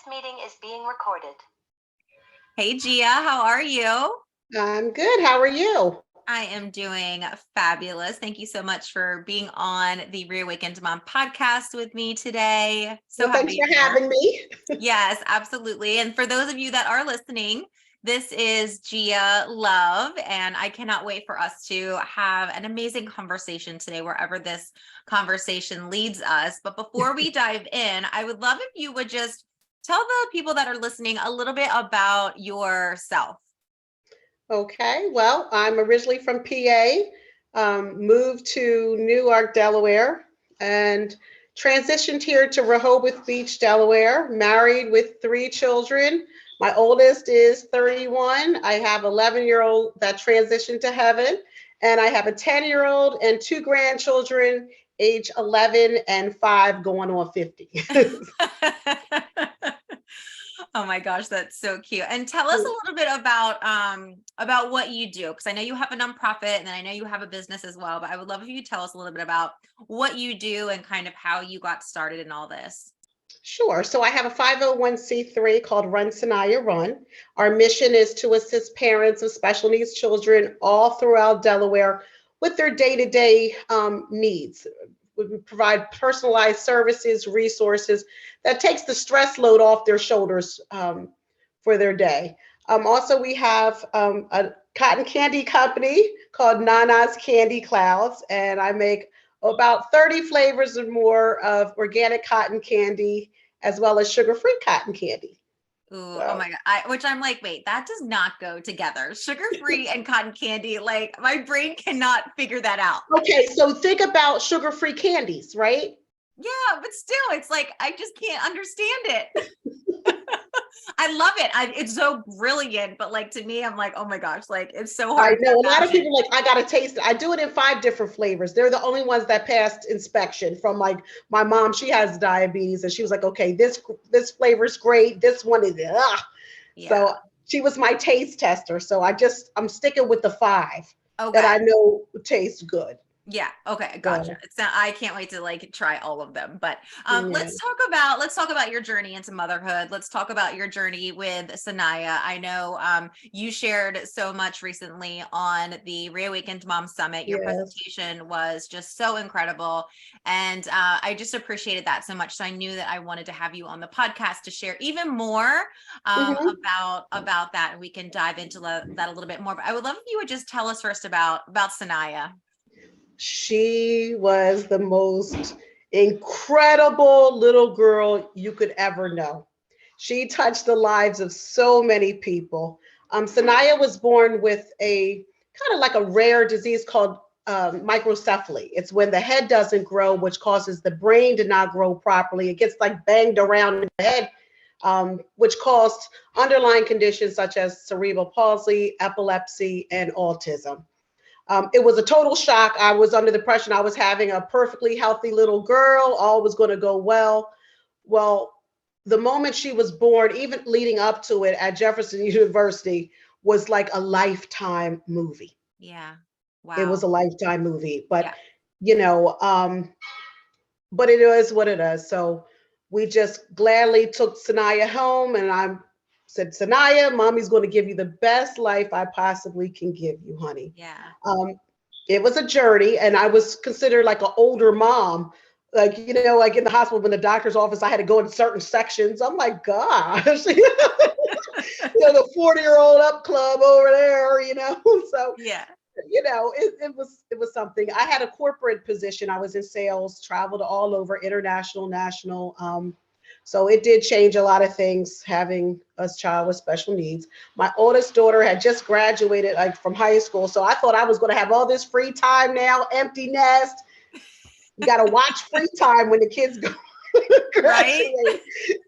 meeting is being recorded. Hey, Gia, how are you? I'm good. How are you? I am doing fabulous. Thank you so much for being on the Reawakened Mom podcast with me today. So Well, thanks happy for you're here. having me. Yes, absolutely. And for those of you that are listening, this is Gia Love, and I cannot wait for us to have an amazing conversation today, wherever this conversation leads us. But before we dive in, I would love if you would just tell the people that are listening a little bit about yourself. Okay. Well, I'm originally from PA, moved to Newark, Delaware, and transitioned here to Rehoboth Beach, Delaware, married with 3 children. My oldest is 31. I have 11-year-old that transitioned to heaven, and I have a 10-year-old and 2 grandchildren, age 11 and 5, going on 50. Oh my gosh, that's so cute. And tell us a little bit about what you do, because I know you have a nonprofit and then I know you have a business as well, but I would love if you tell us a little bit about what you do and kind of how you got started in all this. Sure. So I have a 501c3 called Run Saniyah Run. Our mission is to assist parents of special needs children all throughout Delaware with their day-to-day needs. We provide personalized services, resources that takes the stress load off their shoulders for their day. Also, we have a cotton candy company called Nana's Candy Kloudz, and I make about 30 flavors or more of organic cotton candy, as well as sugar-free cotton candy. Ooh, So, oh my God. Which I'm like, wait, that does not go together. Sugar-free and cotton candy, like my brain cannot figure that out. okay, so think about sugar-free candies, right? Yeah, but still, it's like, I just can't understand it. I love it. It's so brilliant, but like to me, I'm like, oh my gosh, like it's so I hard know to a lot of imagine. people like, I gotta taste it. I do it in 5 different flavors. They're the only ones that passed inspection from like my mom. She has diabetes, and she was like, okay, this flavor's great. This one is Yeah. So she was my taste tester. So I'm sticking with the 5 that Okay. I know taste good. Yeah. Okay. Gotcha. So It's not, I can't wait to like try all of them, but yeah. let's talk about your journey into motherhood. Let's talk about your journey with Saniyah. I know you shared so much recently on the Reawakened Mom Summit. Your Yes. presentation was just so incredible. And I just appreciated that so much. So I knew that I wanted to have you on the podcast to share even more Mhm. about that. And we can dive into that a little bit more. But I would love if you would just tell us first about Saniyah. She was the most incredible little girl you could ever know. She touched the lives of so many people. Sanaya was born with a kind of like a rare disease called microcephaly. It's when the head doesn't grow, which causes the brain to not grow properly. It gets like banged around in the head, which caused underlying conditions such as cerebral palsy, epilepsy, and autism. It was a total shock. I was under the impression I was having a perfectly healthy little girl. All was going to go well. Well, the moment she was born, even leading up to it at Jefferson University, was like a lifetime movie. Yeah. It was Wow. a lifetime movie, but Yeah. you know, but it is what it is. So we just gladly took Sanaya home, and I said, Sanaya, mommy's going to give you the best life I possibly can give you, honey. Yeah. Um, it was a journey, and I was considered like an older mom. Like, like in the hospital, when the doctor's office, I had to go in certain sections. I'm like, gosh, the 40-year-old up club over there, So, Yeah. it was something. I had a corporate position. I was in sales, traveled all over, international, national. So it did change a lot of things having a child with special needs. My oldest daughter had just graduated like from high school, so I thought I was going to have all this free time now, empty nest. You got to watch free time when the kids go Right? graduate.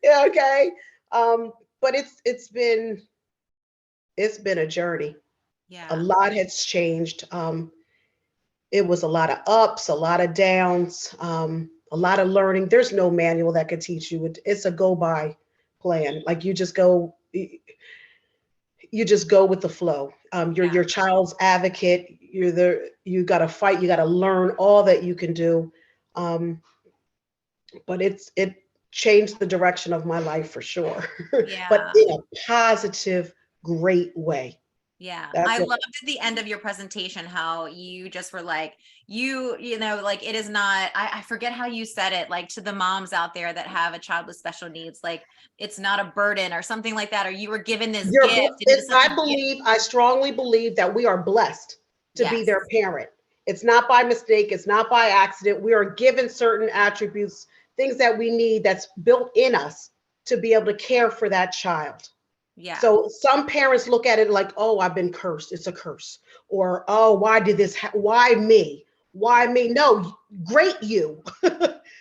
Yeah, okay. But it's been a journey. A Yeah. lot has changed. It was a lot of ups, a lot of downs, a lot of learning. There's no manual that could teach you. It's a go by plan. Like you just go with the flow. You're Yeah. your child's advocate. You got to fight. You got to learn all that you can do. Um, but it changed the direction of my life for sure, but Yeah. in a positive, great way. Yeah, That's I it. loved at the end of your presentation how you just were like, you know, like it is not, I forget how you said it, like to the moms out there that have a child with special needs, like it's not a burden or something like that, or you were given this gift and it was such a gift. I strongly believe that we are blessed to be Yes. their parent. It's not by mistake, it's not by accident. We are given certain attributes, things that we need that's built in us to be able to care for that child. Yeah. So some parents look at it like, oh, I've been cursed. It's a curse. Or, oh, why did this? Why me? Why me? No, great you.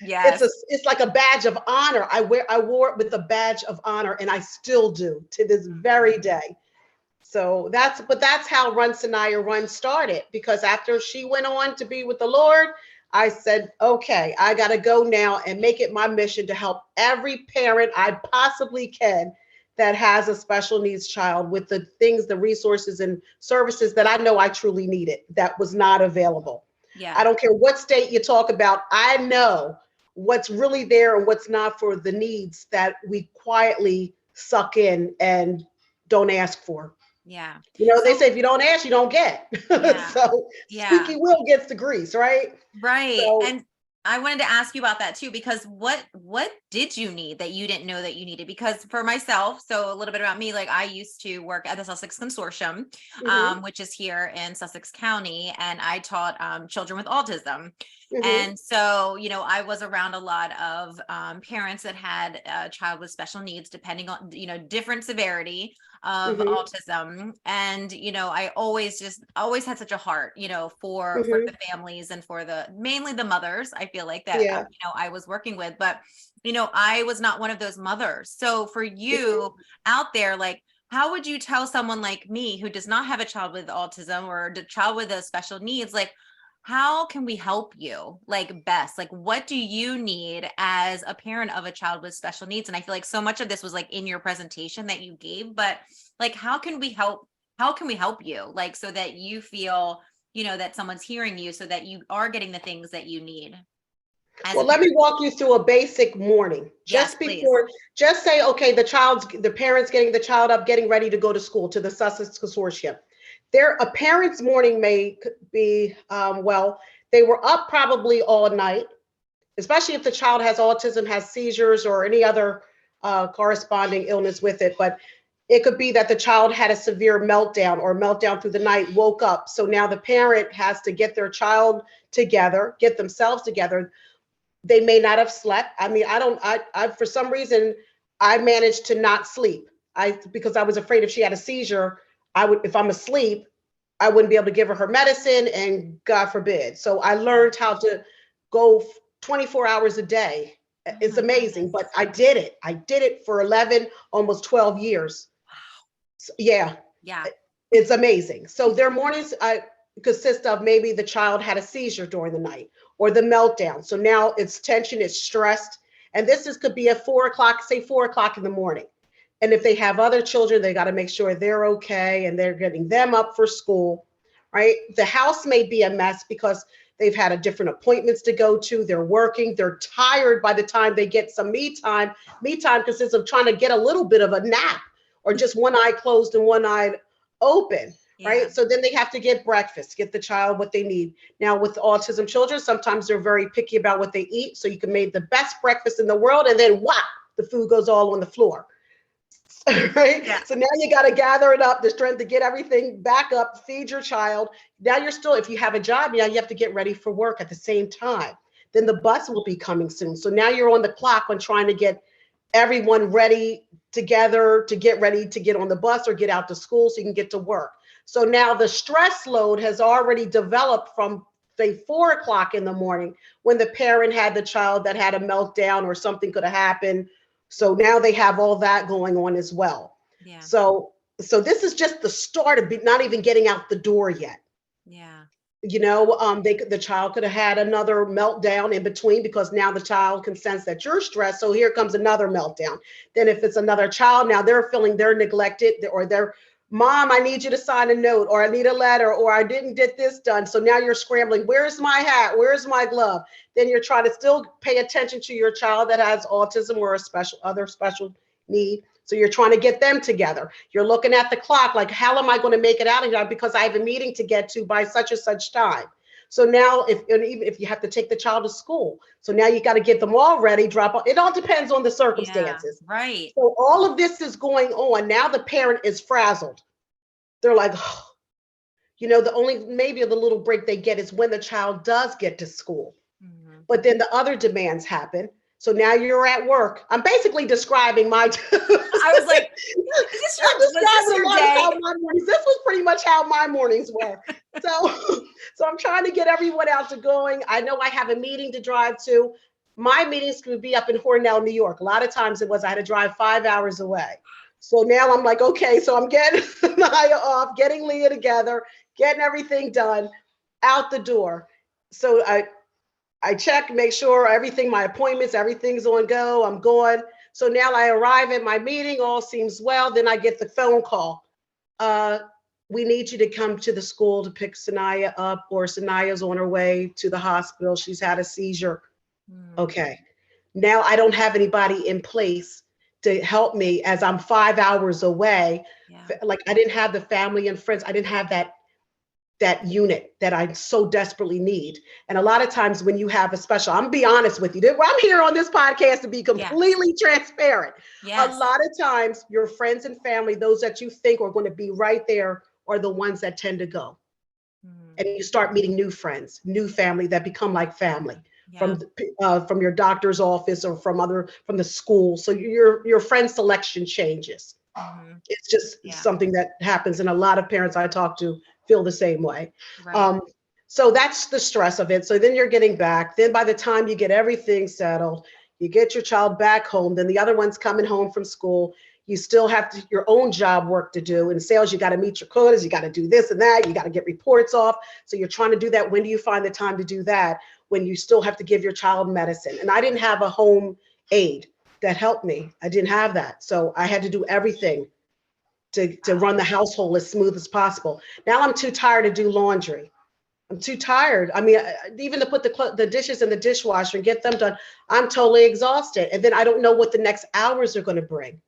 Yes. It's like a badge of honor. I wore it with a badge of honor, and I still do to this very day. So that's how Run Saniyah Run started, because after she went on to be with the Lord, I said, okay, I got to go now and make it my mission to help every parent I possibly can that has a special needs child with the things, the resources and services that I know I truly needed that was not available. Yeah. I don't care what state you talk about. I know what's really there and what's not for the needs that we quietly suck in and don't ask for. Yeah. You know, they So, say if you don't ask, you don't get. yeah. So Yeah. squeaky wheel gets the grease, right? Right. So And I wanted to ask you about that too, because what did you need that you didn't know that you needed? Because for myself, so a little bit about me, like I used to work at the Sussex Consortium, mhm, which is here in Sussex County, and I taught children with autism. mhm, And so, you know, I was around a lot of parents that had a child with special needs, depending on, you know, different severity of mhm, autism. And you know, I always just always had such a heart, you know, for mhm. the families and for the mainly the mothers, I feel like that Yeah. you know, I was working with. But you know, I was not one of those mothers. So for Mhm. you out there, like how would you tell someone like me who does not have a child with autism or a child with a special needs, like how can we help you like best? Like what do you need as a parent of a child with special needs? And I feel like so much of this was like in your presentation that you gave, but like how can we help, how can we help you, like so that you feel, you know, that someone's hearing you so that you are getting the things that you need as Well, a let me parent? walk you through a basic morning. Yes, Just please. before, just say, okay, the parents getting the child up, getting ready to go to school to the Sussex Consortium. A parent's morning may be, well, they were up probably all night, especially if the child has autism, has seizures, or any other corresponding illness with it. But it could be that the child had a severe meltdown or meltdown through the night, woke up. So now the parent has to get their child together, get themselves together. They may not have slept. I mean, I for some reason, I managed to not sleep. Because I was afraid if she had a seizure, if I'm asleep, I wouldn't be able to give her medicine, and God forbid. So I Yeah. learned how to go 24 hours a day. Oh It's my amazing, goodness. but I did it. I did it for 11, almost 12 years. Wow. So, yeah, Yeah. it's amazing. So their mornings consist of maybe the child had a seizure during the night or the meltdown. So now it's tension, it's stressed. And could be at 4 o'clock, say 4 o'clock in the morning. And if they have other children, they got to make sure they're okay and they're getting them up for school, right? The house may be a mess because they've had a different appointments to go to. They're working. They're tired by the time they get some me time. Me time consists of trying to get a little bit of a nap or just one eye closed and one eye open, Yeah. right? So then they have to get breakfast, get the child what they need. Now, with autism children, sometimes they're very picky about what they eat. So you can make the best breakfast in the world and then whop, the food goes all on the floor. Right? Yeah. So now you got to gather it up, the strength to get everything back up, feed your child. Now you're still, if you have a job, now you have to get ready for work at the same time. Then the bus will be coming soon. So now you're on the clock on trying to get everyone ready together to get ready to get on the bus or get out to school so you can get to work. So now the stress load has already developed from say 4 o'clock in the morning when the parent had the child that had a meltdown or something could have happened. So now they have all that going on as well. Yeah. So this is just the start of not even getting out the door yet. Yeah. The child could have had another meltdown in between because now the child can sense that you're stressed. So here comes another meltdown. Then if it's another child, now they're feeling they're neglected or they're Mom, I need you to sign a note, or I need a letter, or I didn't get this done. So now you're scrambling. Where's my hat? Where's my glove? Then you're trying to still pay attention to your child that has autism or a other special need. So you're trying to get them together. You're looking at the clock, like, how am I going to make it out of here? Because I have a meeting to get to by such and such time. So now even if you have to take the child to school, so now you got to get them all ready, drop off. It all depends on the Yeah, circumstances. right. So all of this is going on. Now the parent is frazzled. They're like, oh, the only maybe the little break they get is when the child does get to school. But then the other demands happen. So now you're at work. I'm basically describing my. I was like, was this your day? How my mornings. This was pretty much how my mornings were. So I'm trying to get everyone out to going. I know I have a meeting to drive to. My meetings could be up in Hornell, New York. A lot of times I had to drive 5 hours away. So now I'm like, okay, so I'm getting Naya off, getting Leah together, getting everything done, out the door. So I check, make sure everything, my appointments, everything's on go. I'm going. So now I arrive at my meeting, all seems well. Then I get the phone call. We need you to come to the school to pick Saniyah up, or Saniya's on her way to the hospital. She's had a seizure. Okay. Now I don't have anybody in place to help me as I'm 5 hours away. Yeah. Like, I didn't have the family and friends. I didn't have that unit that I so desperately need. And a lot of times when you have a special, I'm gonna be honest with you, I'm here on this podcast to be completely transparent. Yes. A lot of times your friends and family, those that you think are going to be right there, are the ones that tend to go. And you start meeting new friends, new family that become like family. Yeah. From your doctor's office or from the school. So your friend selection changes. It's just something that happens, and a lot of parents I talk to feel the same way. Right. So that's the stress of it. So then you're getting back. Then by the time you get everything settled, you get your child back home. Then the other one's coming home from school. You still have your own job work to do. In sales, you got to meet your quotas. You got to do this and that. You got to get reports off. So you're trying to do that. When do you find the time to do that? When you still have to give your child medicine. And I didn't have a home aide that helped me. I didn't have that. So I had to do everything to run the household as smooth as possible. Now I'm too tired to do laundry. I'm too tired. I mean, even to put the dishes in the dishwasher and get them done, I'm totally exhausted. And then I don't know what the next hours are going to bring.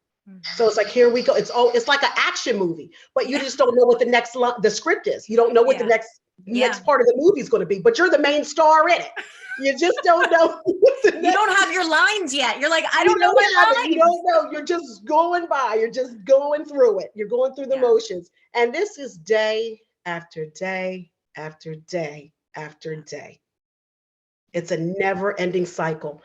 So it's like, here we go. It's like an action movie, but you just don't know what the script is. You don't know what the next part of the movie is going to be, but you're the main star in it. You just don't know. You don't have your lines yet. You're like, I don't know my lines. You don't know. You're just going by. You're just going through it. You're going through the motions. And this is day after day after day after day. It's a never-ending cycle.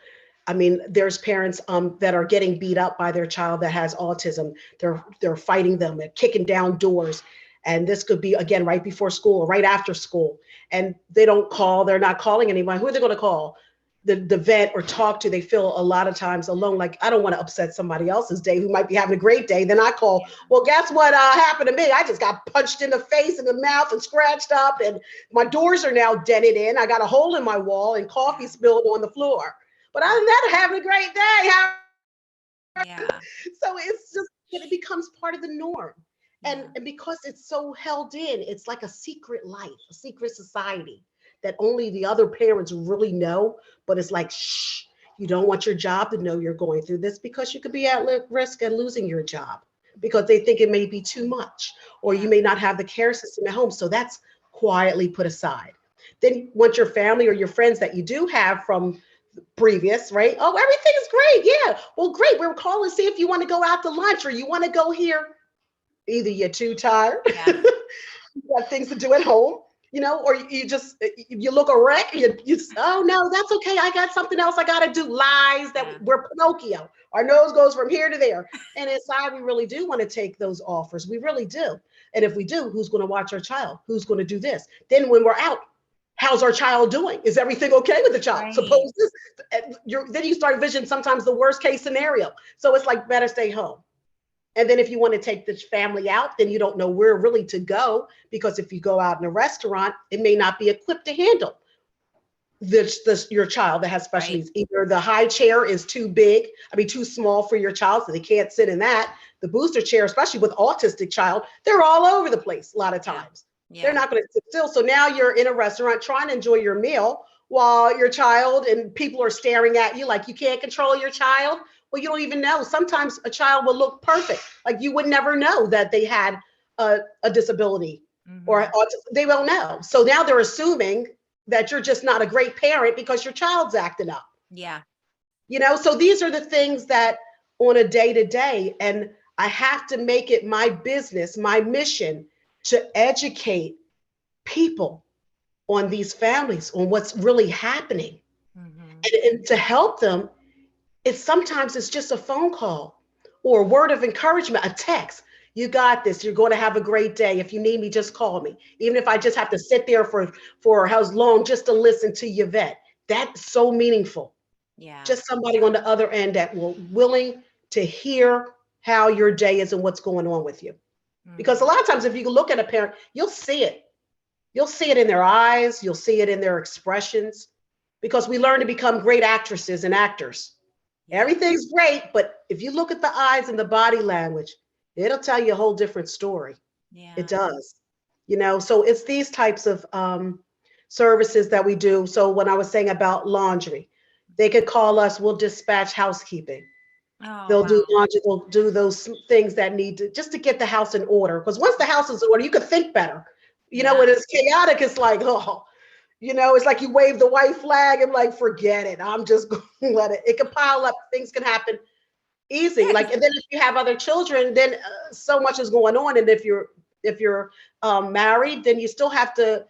I mean, there's parents that are getting beat up by their child that has autism. They're fighting them. They're kicking down doors. And this could be, again, right before school or right after school. And they don't call. They're not calling anyone. Who are they going to call? The vet or talk to? They feel a lot of times alone. Like, I don't want to upset somebody else's day who might be having a great day. Then I call. Well, guess what happened to me? I just got punched in the face and the mouth and scratched up. And my doors are now dented in. I got a hole in my wall and coffee spilled on the floor. But other than that, I'm having a great day. So it becomes part of the norm. And because it's so held in, it's like a secret life, a secret society that only the other parents really know. But it's like, shh, you don't want your job to know you're going through this, because you could be at risk of losing your job because they think it may be too much, or you may not have the care system at home. So that's quietly put aside. Then once your family or your friends that you do have from previous, right? Oh, everything is great. Yeah. Well, great. We're calling to see if you want to go out to lunch or you want to go here. Either you're too tired, you got things to do at home, or you look a wreck. Oh no, that's okay. I got something else I got to do. Lies that we're Pinocchio. Our nose goes from here to there. And inside, we really do want to take those offers. We really do. And if we do, who's going to watch our child? Who's going to do this? Then when we're out, how's our child doing? Is everything okay with the child? Right. Suppose this, then you start envisioning sometimes the worst case scenario. So it's like, better stay home. And then if you want to take the family out, then you don't know where really to go, because if you go out in a restaurant, it may not be equipped to handle your child that has special Right. needs. Either the high chair is too big, too small for your child, so they can't sit in that. The booster chair, especially with autistic child, they're all over the place a lot of Yeah. times. They're Yeah. not going to sit still. So now you're in a restaurant trying to enjoy your meal while your child and people are staring at you like you can't control your child. Well, you don't even know. Sometimes a child will look perfect. Like you would never know that they had a disability or Hmm. they won't know. So now they're assuming that you're just not a great parent because your child's acting up. Yeah. So these are the things that on a day to day, and I have to make it my business, my mission to educate people on these families, on what's really happening, Hmm. and to help them. It's just a phone call or a word of encouragement, a text. You got this. You're going to have a great day. If you need me, just call me. Even if I just have to sit there for how long just to listen to your vet. That's so meaningful. Yeah. Just somebody on the other end that will willing to hear how your day is and what's going on with you. Because a Hmm. lot of times if you look at a parent, you'll see it. You'll see it in their eyes, you'll see it in their expressions, because we learn to become great actresses and actors. Yeah. Everything's great, but if you look at the eyes and the body language, it'll tell you a whole different story. It Yeah. does. So it's these types of services that we do. So when I was saying about laundry, they could call us, we'll dispatch housekeeping. Oh, They'll do wow. laundry, they'll do those things that need to just to get the house in order. Because once the house is in order, you could think better. Yeah. When it's chaotic, it's like, oh, it's like you wave the white flag and like, forget it. I'm just going to let it can pile up. Things can happen easy. Yeah. Like, and then if you have other children, then so much is going on. And if you're married, then you still have to,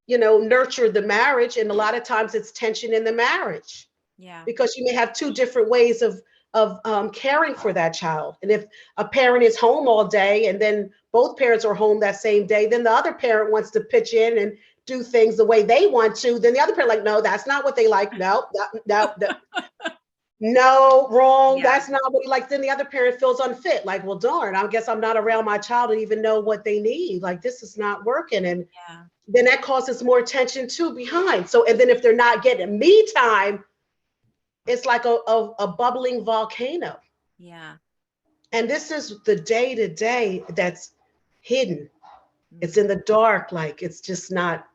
nurture the marriage. And a lot of times it's tension in the marriage Yeah. because you may have two different ways of caring for that child. And if a parent is home all day and then both parents are home that same day, then the other parent wants to pitch in and do things the way they want to. Then the other parent like, no, that's not what they like. No, no, no, no, wrong. Yeah. That's not what he likes. Then the other parent feels unfit. Like, well, darn, I guess I'm not around my child to even know what they need. Like, this is not working. And Yeah. then that causes more tension too behind. So, and then if they're not getting me time, it's like a bubbling volcano. Yeah. And this is the day to day that's hidden. It's in Mhm. the dark. Like it's not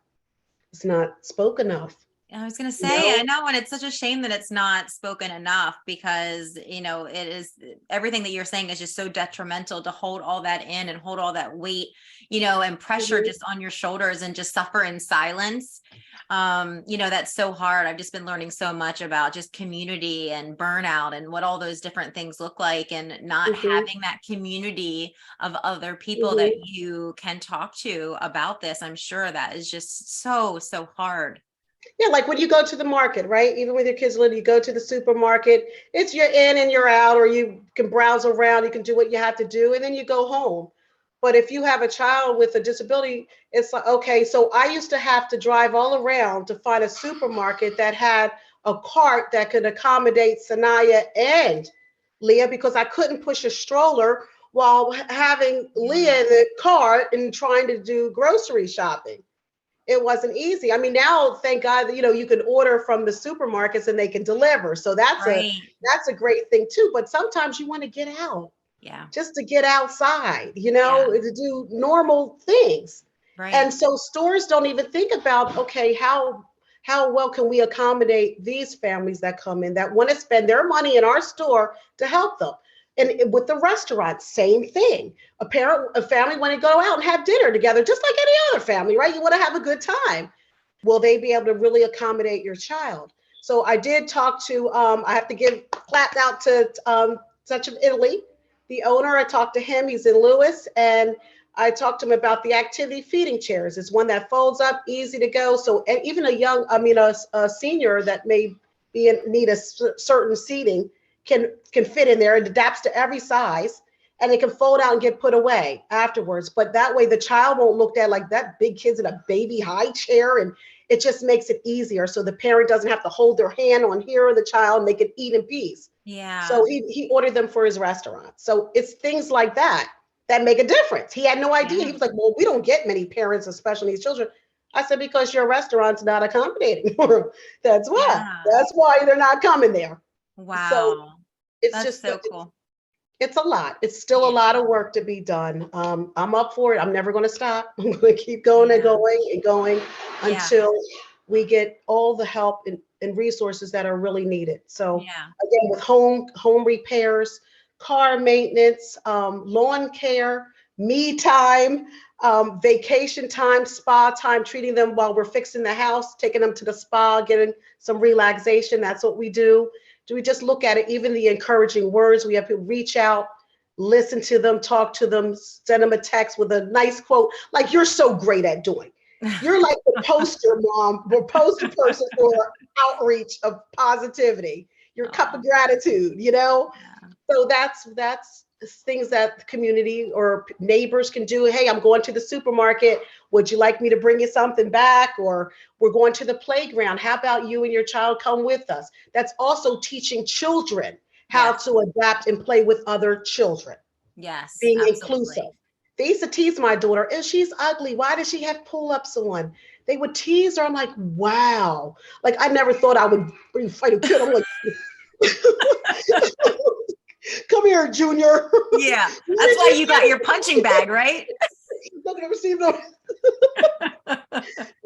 spoken of, I was going to you say, I know? know, and it's such a shame that it's not spoken enough because, it is everything that you're saying is just so detrimental to hold all that in and hold all that weight, and pressure Mhm. just on your shoulders and just suffer in silence. That's so hard. I've just been learning so much about just community and burnout and what all those different things look like, and not Mhm. having that community of other people that Mhm. you can talk to about this. I'm sure that is just so, so hard. Yeah, like when you go to the market, right? Even with your kids little, you go to the supermarket, it's you're in and you're out, or you can browse around, you can do what you have to do, and then you go home. But if you have a child with a disability, it's like, okay, so I used to have to drive all around to find a supermarket that had a cart that could accommodate Saniyah and Leah because I couldn't push a stroller while having Yeah. Leah in the cart and trying to do grocery shopping. It wasn't easy. I mean, now thank God that you can order from the supermarkets and they can deliver. So that's a Right. that's a great thing too. But sometimes you want to get out, Yeah. just to get outside, Yeah. to do normal things. Right. And so stores don't even think about, okay, how well can we accommodate these families that come in that want to spend their money in our store to help them? And with the restaurant, same thing. A family want to go out and have dinner together, just like any other family, right? You want to have a good time. Will they be able to really accommodate your child? So I did talk to, I have to give claps out to Touch of Italy, the owner. I talked to him. He's in Lewis, and I talked to him about the activity feeding chairs. It's one that folds up, easy to go. So and even a senior that may need a certain seating can fit in there. It adapts to every size, and it can fold out and get put away afterwards. But that way, the child won't look at like that big kid's in a baby high chair, and it just makes it easier. So the parent doesn't have to hold their hand on here of the child, and they can eat in peace. Yeah. So he ordered them for his restaurant. So it's things like that that make a difference. He had no idea. Yeah. He was like, "Well, we don't get many parents of special needs children." I said, because your restaurant's not accommodating for them. That's why. Yeah. That's why they're not coming there. So Wow. it's That's just so cool. it's a lot. It's still a Yeah. lot of work to be done. I'm up for it. I'm never going to stop. I'm going to keep going and Yeah. going and going Yeah. until we get all the help and resources that are really needed. So Yeah. again, with home repairs, car maintenance, lawn care, me time, vacation time, spa time, treating them while we're fixing the house, taking them to the spa, getting some relaxation. That's what we do. Do we just look at it? Even the encouraging words, we have to reach out, listen to them, talk to them, send them a text with a nice quote, like you're so great at doing. You're like the poster mom, the poster person for outreach of positivity, your cup of Oh, gratitude, you know? yeah. So that's things that the community or neighbors can do. Hey, I'm going to the supermarket. Would you like me to bring you something back? Or we're going to the playground. How about you and your child come with us? That's also teaching children how Yes. to adapt and play with other children, Yes. being inclusive. Absolutely. They used to tease my daughter, "If she's ugly, why does she have pull-ups on?" They would tease her. I'm like, wow. Like I never thought I would fight a kid. I'm like, come here, Junior. Yeah. Where That's did why you you got your get punching bag, right? Look at receive them.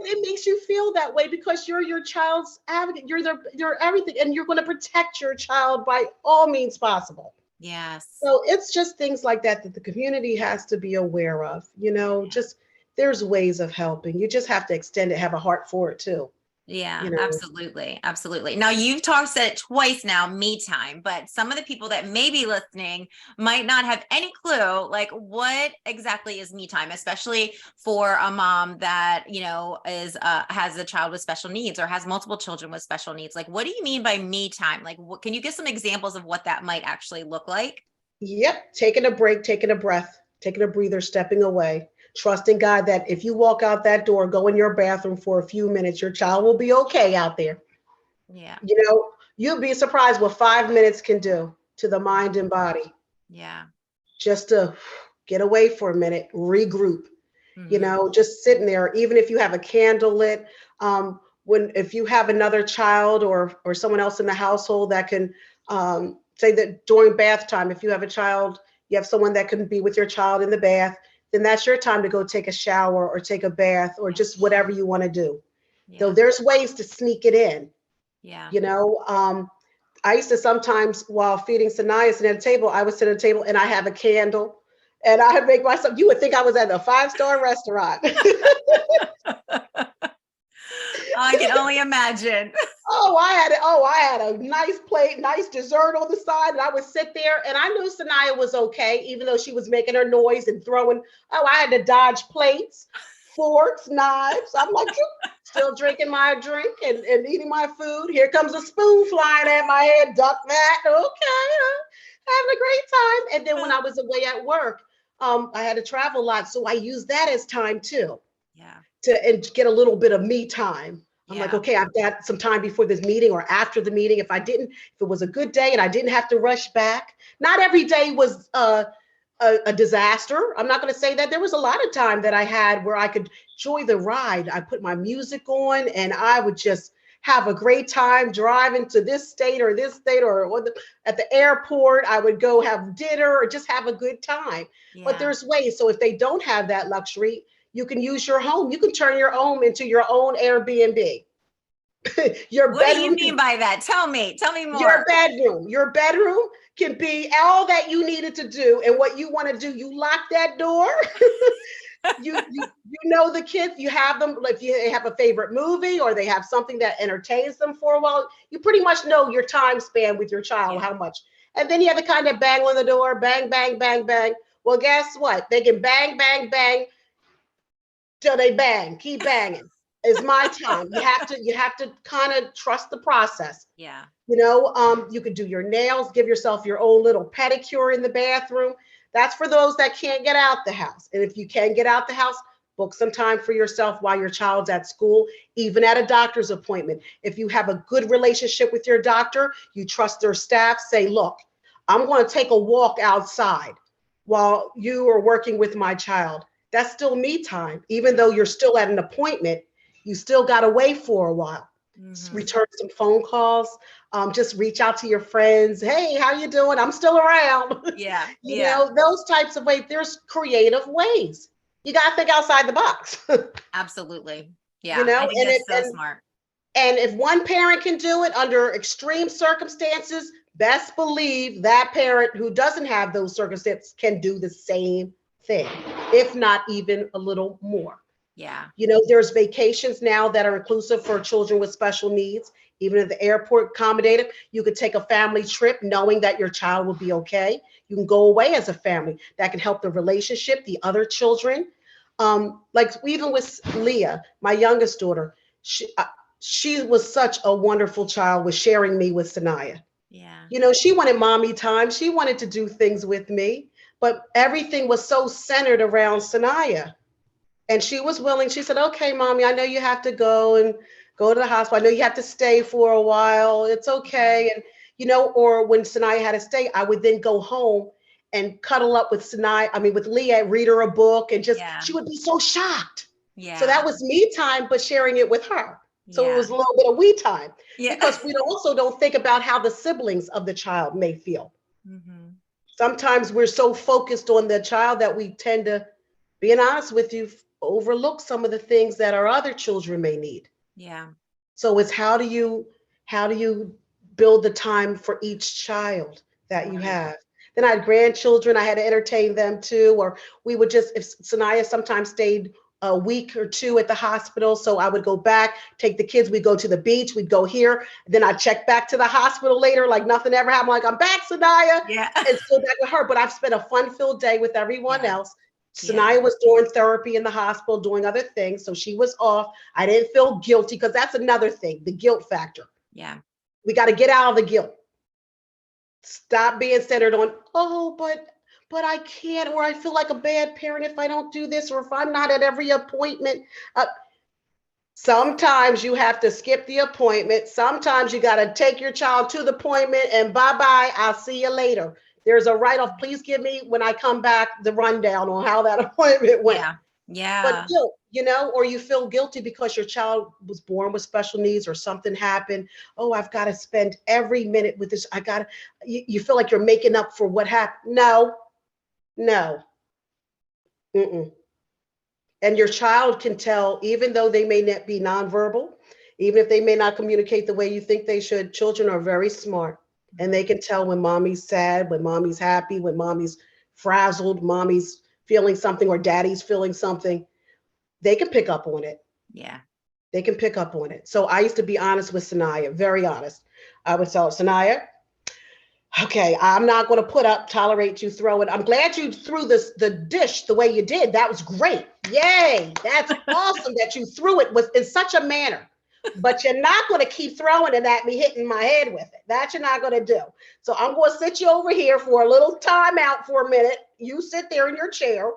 It makes you feel that way because you're your child's advocate. You're everything, and you're going to protect your child by all means possible. Yes. So it's just things like that that the community has to be aware of. Just there's ways of helping. You just have to extend it, have a heart for it too. Yeah, You know. absolutely. Absolutely. Now you've said it twice now, me time, but some of the people that may be listening might not have any clue, like what exactly is me time, especially for a mom that, is, has a child with special needs or has multiple children with special needs. Like, what do you mean by me time? Like, can you give some examples of what that might actually look like? Yep, taking a break, taking a breath, taking a breather, stepping away, trusting God that if you walk out that door, go in your bathroom for a few minutes, your child will be okay out there. Yeah. You'll be surprised what 5 minutes can do to the mind and body. Yeah. Just to get away for a minute, regroup, Hmm. just sitting there, even if you have a candle lit. If you have another child or someone else in the household that can say that during bath time, if you have a child, you have someone that can be with your child in the bath, then that's your time to go take a shower or take a bath or just whatever you want to do. Though Yeah. there's ways to sneak it in, Yeah. you know. I used to sometimes while feeding Saniyah sitting at a table, I would sit at a table and I have a candle and I'd make myself, you would think I was at a five-star restaurant. I can only imagine. I had a nice plate, nice dessert on the side, and I would sit there and I knew Saniyah was okay, even though she was making her noise and throwing, I had to dodge plates, forks, knives. I'm like, still drinking my drink and eating my food. Here comes a spoon flying at my head, duck that. Okay, having a great time. And then when I was away at work, I had to travel a lot. So I used that as time too Yeah. and get a little bit of me time. I'm like, Yeah. okay, I've got some time before this meeting or after the meeting. If it was a good day and I didn't have to rush back, not every day was a disaster. I'm not going to say that. There was a lot of time that I had where I could enjoy the ride. I put my music on and I would just have a great time driving to this state or at the airport. I would go have dinner or just have a good time. But Yeah. there's ways. So if they don't have that luxury, you can use your home. You can turn your home into your own Airbnb. your What do you bedroom mean by that? Tell me your more. bedroom can be all that you needed to do and what you want to do. You lock that door. You know the kids, you have them, if you have a favorite movie or they have something that entertains them for a while, you pretty much know your time span with your child, Yeah. how much. And then you have the kind of bang on the door, bang, bang, bang, bang. Well, guess what? They can bang, bang, bang till they bang, keep banging. It's my time. You have to kind of trust the process. Yeah. You could do your nails, give yourself your own little pedicure in the bathroom. That's for those that can't get out the house. And if you can get out the house, book some time for yourself while your child's at school, even at a doctor's appointment. If you have a good relationship with your doctor, you trust their staff, say, look, I'm going to take a walk outside while you are working with my child. That's still me time, even though you're still at an appointment. You still got to wait for a while. Mm-hmm. Return some phone calls. Just reach out to your friends. Hey, how you doing? I'm still around. Yeah. You Yeah. know, those types of ways. There's creative ways. You got to think outside the box. Absolutely. You Yeah. I know, think that's so smart. and if one parent can do it under extreme circumstances, best believe that parent who doesn't have those circumstances can do the same thing, if not even a little more. Yeah. You know, there's vacations now that are inclusive for children with special needs. Even at the airport accommodated, you could take a family trip knowing that your child will be okay. You can go away as a family. That can help the relationship, the other children. Like even with Leah, my youngest daughter, she was such a wonderful child with sharing me with Saniyah. Yeah. You know, she wanted mommy time. She wanted to do things with me, but everything was so centered around Saniyah. And she was willing. She said, okay, mommy, I know you have to go to the hospital. I know you have to stay for a while. It's okay. And, you know, or when Saniyah had to stay, I would then go home and cuddle up with with Leah, read her a book, and just, Yeah. she would be so shocked. So that Yeah. was me time, but sharing it with her. So it Yeah. was a little bit of we time Yeah. because we also don't think about how the siblings of the child may feel. Mm-hmm. Sometimes we're so focused on the child that we tend to, being honest with you, overlook some of the things that our other children may need. Yeah. So it's how do you build the time for each child that you Right. have. Then I had grandchildren, I had to entertain them too, or we would just, if Saniyah sometimes stayed a week or two at the hospital, so I would go back, take the kids, we'd go to the beach, we'd go here, then I'd check back to the hospital later, like nothing ever happened, like I'm back, Saniyah, Yeah. and still back with her. But I've spent a fun-filled day with everyone Yeah. else. Yeah. Saniyah was doing therapy in the hospital, doing other things, so she was off. I didn't feel guilty because that's another thing, the guilt factor. Yeah. We got to get out of the guilt. Stop being centered on, oh, but I can't, or I feel like a bad parent if I don't do this, or if I'm not at every appointment. Uh, Sometimes you have to skip the appointment. Sometimes you got to take your child to the appointment and bye-bye. I'll see you later. There's a write-off. Please give me, when I come back, the rundown on how that appointment went. Yeah. But Yeah. guilt, you know, or you feel guilty because your child was born with special needs or something happened. Oh, I've got to spend every minute with this. You feel like you're making up for what happened. No, no. Mm-mm. And your child can tell, even though they may not be nonverbal, even if they may not communicate the way you think they should, children are very smart. And they can tell when mommy's sad, when mommy's happy, when mommy's frazzled, mommy's feeling something, or daddy's feeling something. They can pick up on it. Yeah. They can pick up on it. So I used to be honest with Saniyah, very honest. I would tell Saniyah, okay, I'm not going to tolerate you throwing. I'm glad you threw the dish the way you did. That was great. Yay. That's awesome that you threw it in such a manner. But you're not going to keep throwing it at me, hitting my head with it. That you're not going to do. So I'm going to sit you over here for a little time out for a minute. You sit there in your chair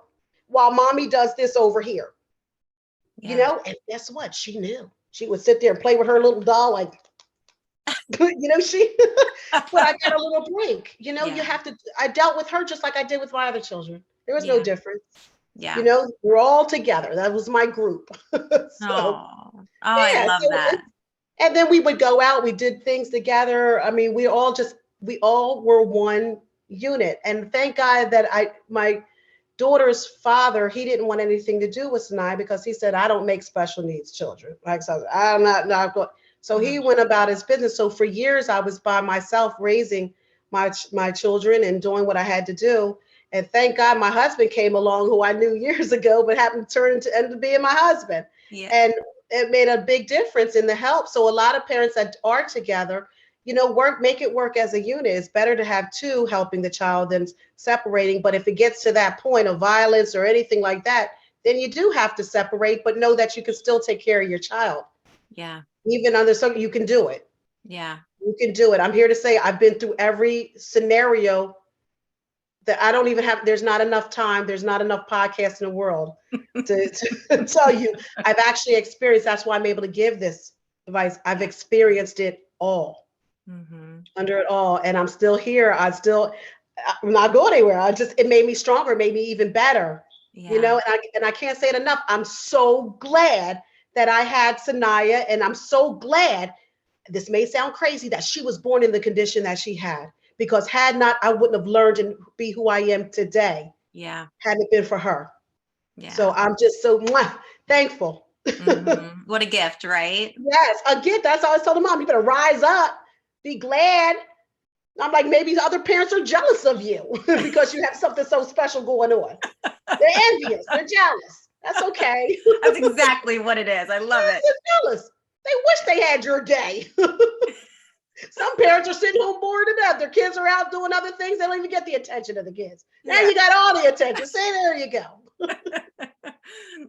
while mommy does this over here. You Yeah. know, and guess what? She knew. She would sit there and play with her little doll, like, you know, but I got a little break. You know, Yeah. I dealt with her just like I did with my other children. There was no Yeah. difference. You Yeah. know, we're all together. That was my group. So, Oh. Oh, I yeah. love that. And then we would go out, we did things together. I mean, we all were one unit. And thank God that my daughter's father, he didn't want anything to do with Sinai because he said, I don't make special needs children. Like, so I'm not going. So he Mhm. went about his business. So for years, I was by myself raising my children and doing what I had to do. And thank God my husband came along, who I knew years ago, but happened to end up being my husband. Yeah. And it made a big difference in the help. So a lot of parents that are together, you know, make it work as a unit. It's better to have two helping the child than separating. But if it gets to that point of violence or anything like that, then you do have to separate, but know that you can still take care of your child. Yeah. Even under some, you can do it. Yeah. You can do it. I'm here to say I've been through every scenario that I don't even have. There's not enough time. There's not enough podcasts in the world to tell you. I've actually experienced. That's why I'm able to give this advice. I've experienced it all, Mm-hmm. under it all, and I'm still here. I'm not going anywhere. It made me stronger, made me even better. You Yeah. know, and I can't say it enough. I'm so glad that I had Saniyah, and I'm so glad, this may sound crazy, that she was born in the condition that she had, because had not, I wouldn't have learned and be who I am today, Yeah. hadn't it been for her. So Yeah. I'm just so thankful. What a gift, right? Yes, again, that's how I told the mom, you better rise up, be glad. I'm like, maybe the other parents are jealous of you because you have something so special going on. They're envious, they're jealous. That's okay. That's exactly what it is. I love Yes, it. they're jealous. They wish they had your day. Some parents are sitting home bored to death. Their kids are out doing other things. They don't even get the attention of the kids. Now Yeah. you got all the attention. See, there you go.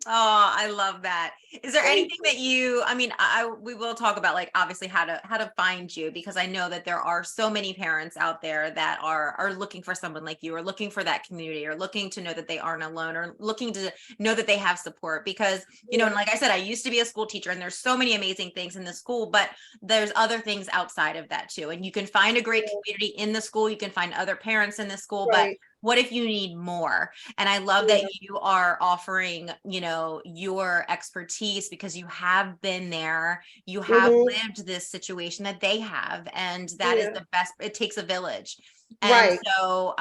Oh, I love that. Is there Thank anything that you, I mean, we will talk about like obviously how to find you, because I know that there are so many parents out there that are looking for someone like you, or looking for that community, or looking to know that they aren't alone, or looking to know that they have support. Because, you know, and like I said, I used to be a school teacher, and there's so many amazing things in the school, but there's other things outside of that too. And you can find a great community in the school. You can find other parents in the school, but Right. what if you need more? And I love that Yeah. you are offering, you know, your expertise, because you have been there, you have Mhm. lived this situation that they have, and that is Yeah. the best. It takes a village. And Right. so,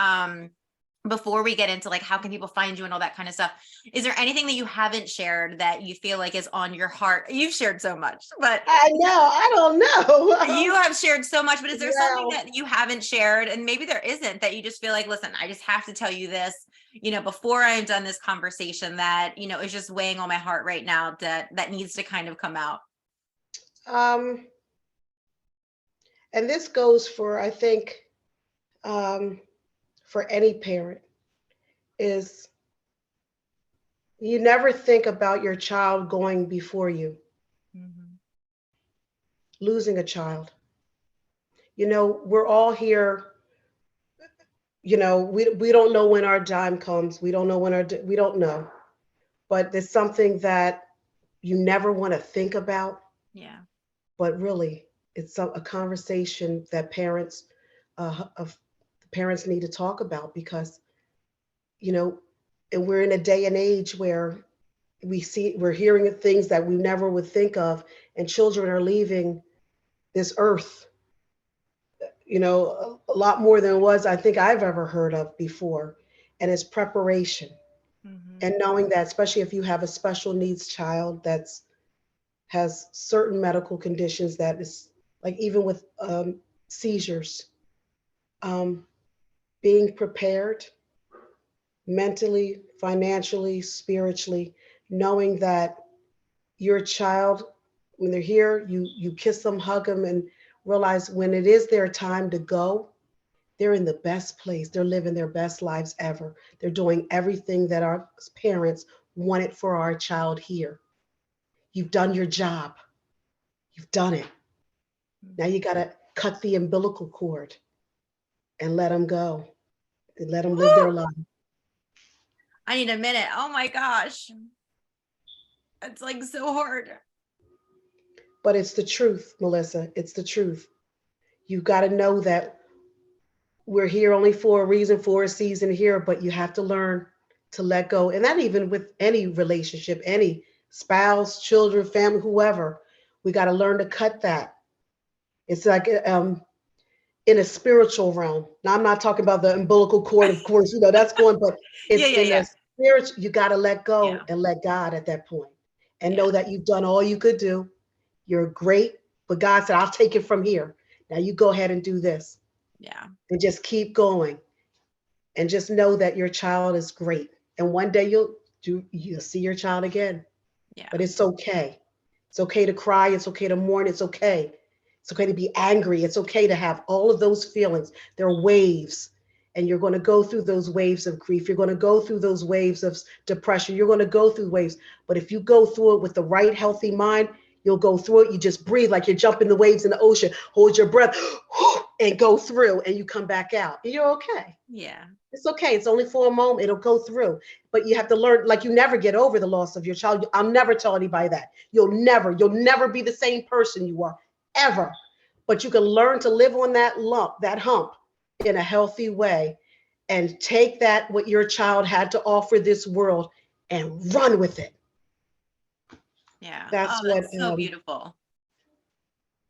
before we get into like how can people find you and all that kind of stuff, is there anything that you haven't shared that you feel like is on your heart? You've shared so much, but I know. I don't you know. have shared so much, but is there something Well, that you haven't shared, and maybe there isn't, that you just feel like, listen, I just have to tell you this, you know, before I'm done this conversation, that, you know, is just weighing on my heart right now, that needs to kind of come out? um, and this goes for, I think, um, for any parent, is you never think about your child going before you, Mhm. losing a child. You know, we're all here. You know, we don't know when our time comes. We don't know when we don't know. But there's something that you never want to think about. Yeah. But really, it's a conversation that of parents need to talk about, because you know, and we're in a day and age where we're hearing things that we never would think of, and children are leaving this earth, you know, a lot more than was I think I've ever heard of before. And it's preparation, Mhm. and knowing that, especially if you have a special needs child that's has certain medical conditions, that is like even with seizures, um, being prepared mentally, financially, spiritually, knowing that your child, when they're here, you kiss them, hug them, and realize when it is their time to go, they're in the best place. They're living their best lives ever. They're doing everything that our parents wanted for our child here. You've done your job. You've done it. Now you got to cut the umbilical cord and let them go, and let them live Woo! their life. I need a minute. Oh my gosh. It's like so hard. But it's the truth, Melissa. It's the truth. You've got to know that we're here only for a reason, for a season here, but you have to learn to let go. And that even with any relationship, any spouse, children, family, whoever, we got to learn to cut that. It's like in a spiritual realm. Now, I'm not talking about the umbilical cord, of course, you know, that's going, but Yeah, it's yeah, in a yeah. spiritual, you got to let go Yeah. and let God at that point, and Yeah. know that you've done all you could do. You're great, but God said, I'll take it from here. Now you go ahead and do this, Yeah. and just keep going, and just know that your child is great. And one day you'll see your child again. Yeah. But it's okay. It's okay to cry. It's okay to mourn. It's okay. It's okay to be angry. It's okay to have all of those feelings. They're waves. And you're going to go through those waves of grief. You're going to go through those waves of depression. You're going to go through waves. But if you go through it with the right, healthy mind, you'll go through it. You just breathe like you're jumping the waves in the ocean. Hold your breath and go through, and you come back out. And you're okay. Yeah. It's okay. It's only for a moment. It'll go through. But you have to learn, like you never get over the loss of your child. I'll never tell anybody that. You'll never be the same person you were ever. But you can learn to live on that lump, that hump in a healthy way, and take that, what your child had to offer this world, and run with it. Yeah. Oh, That's what, that's so beautiful.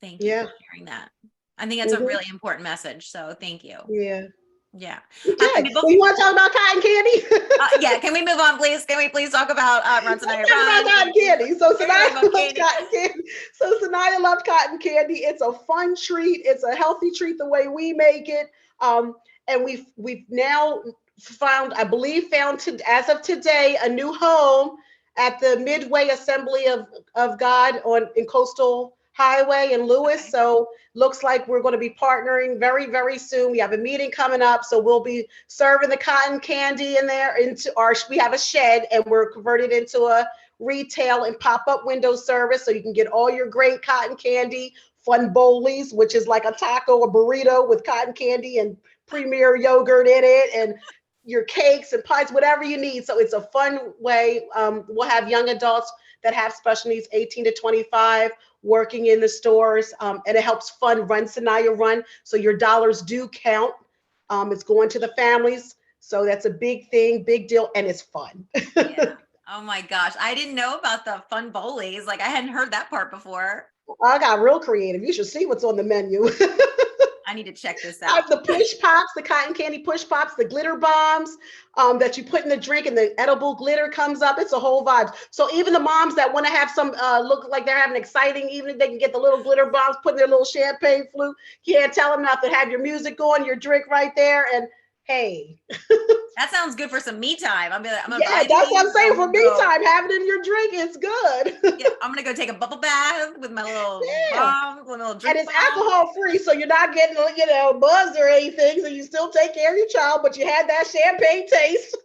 Thank you for yeah. sharing that. I think that's a Hmm. really important message. So thank you. Yeah. Yeah. Okay. People, Well, you want to talk about cotton candy? yeah. Can we move on, please? Can we please talk about Run Saniyah Talk about Run? cotton candy. So Can we talk about Saniyah loves candy? cotton candy. So Saniyah loves cotton candy. It's a fun treat. It's a healthy treat the way we make it. And we've now found, I believe, as of today, a new home at the Midway Assembly of God on in Coastal Highway in Lewis. Okay. So looks like we're going to be partnering very, very soon. We have a meeting coming up, so we'll be serving the cotton candy in there. We have a shed, and we're converted into a retail and pop-up window service, so you can get all your great cotton candy, fun bowlies, which is like a taco, a burrito with cotton candy and premier yogurt in it, and your cakes and pies, whatever you need. So it's a fun way. We'll have young adults that have special needs, 18 to 25, working in the stores, and it helps fund Run Saniyah Run. So your dollars do count. It's going to the families. So that's a big thing, big deal, and it's fun. Yeah. Oh my gosh. I didn't know about the fun bowlies. Like I hadn't heard that part before. I got real creative. You should see what's on the menu. I need to check this I out. have the push pops, the cotton candy push pops, the glitter bombs that you put in the drink, and the edible glitter comes up. It's a whole vibe. So even the moms that want to have some look like they're having an exciting evening, they can get the little glitter bombs, put in their little champagne flute. Can't tell them nothing. Have your music going, your drink right there, and hey, That sounds good for some me time. I'm gonna yeah, buy that's what these. I'm saying. I'm For gonna me go. time, have it in your drink. It's good. Yeah, I'm gonna go take a bubble bath with my little Yeah. bomb, with a little And drink it's bomb. alcohol free, so you're not getting, buzzed or anything. So you still take care of your child, but you had that champagne taste.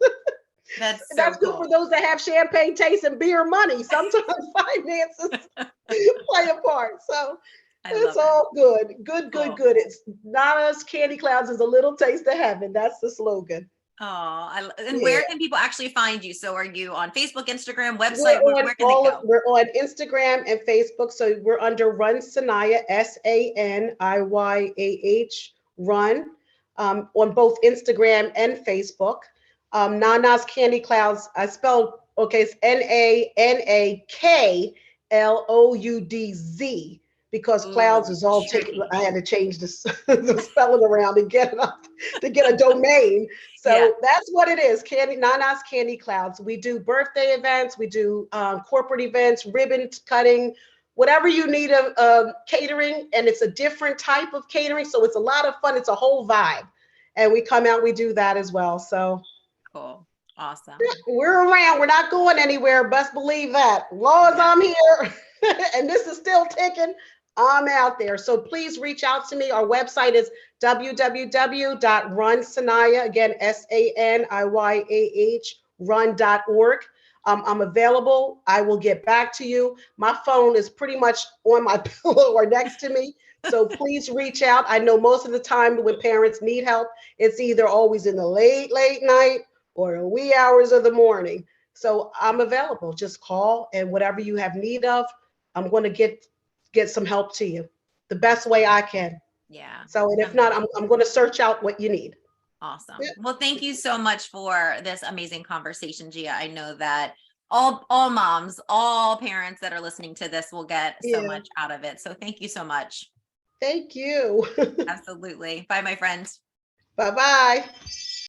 That's so That's good for cool. those that have champagne taste and beer money. Sometimes finances play a part. So I it's love it. all good. Good, good, Cool. good. It's not us candy clouds is a little taste of heaven. That's the slogan. Oh, and Yeah. where can people actually find you? So are you on Facebook, Instagram, website? Where can they go? We're on Instagram and Facebook. So we're under Run Saniyah, SANIYAH Run, on both Instagram and Facebook. Nana's Candy Clouds, I spelled, okay, it's NANAKLOUDZ, because clouds Ooh, is all taken. tricky. I had to change the spelling around and get it up to get a domain. Yeah. So that's what it is. Nana's Candy Clouds. We do birthday events, we do corporate events, ribbon cutting, whatever you need of catering, and it's a different type of catering. So it's a lot of fun. It's a whole vibe, and we come out, we do that as well. So Cool. Awesome. we're around. We're not going anywhere. Best believe that. As long as Yeah. I'm here, and this is still ticking, I'm out there. So please reach out to me. Our website is www.runsaniyah, again, SANIYAH, run.org. I'm available. I will get back to you. My phone is pretty much on my pillow or next to me. So please reach out. I know most of the time when parents need help, it's either always in the late, late night or the wee hours of the morning. So I'm available. Just call, and whatever you have need of, I'm going to get some help to you the best way I can. Yeah. So, and if not, Amazing. I'm going to search out what you need. Awesome. Yeah. Well, thank you so much for this amazing conversation, Gia. I know that all moms, all parents that are listening to this will get so Yeah. much out of it. So thank you so much. Thank you. Absolutely. Bye, my friend. Bye bye.